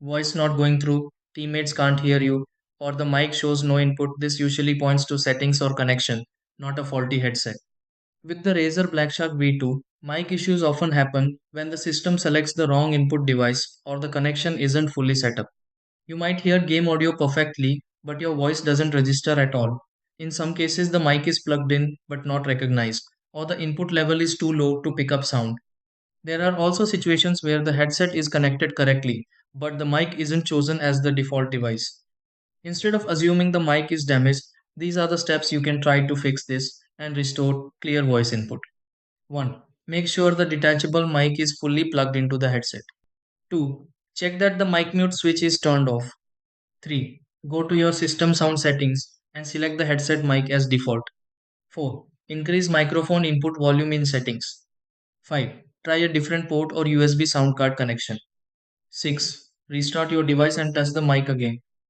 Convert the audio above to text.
voice not going through, teammates can't hear you, or the mic shows no input. This usually points to settings or connection, not a faulty headset. With the Razer BlackShark V2, mic issues often happen when the system selects the wrong input device or the connection isn't fully set up. You might hear game audio perfectly, but your voice doesn't register at all. In some cases, the mic is plugged in but not recognized, or the input level is too low to pick up sound. There are also situations where the headset is connected correctly, but the mic isn't chosen as the default device. Instead of assuming the mic is damaged, these are the steps you can try to fix this and restore clear voice input. 1. Make sure the detachable mic is fully plugged into the headset. 2. Check that the mic mute switch is turned off. 3. Go to your system sound settings and select the headset mic as default. 4. Increase microphone input volume in settings. 5. Try a different port or USB sound card connection. 6. Restart your device and touch the mic again.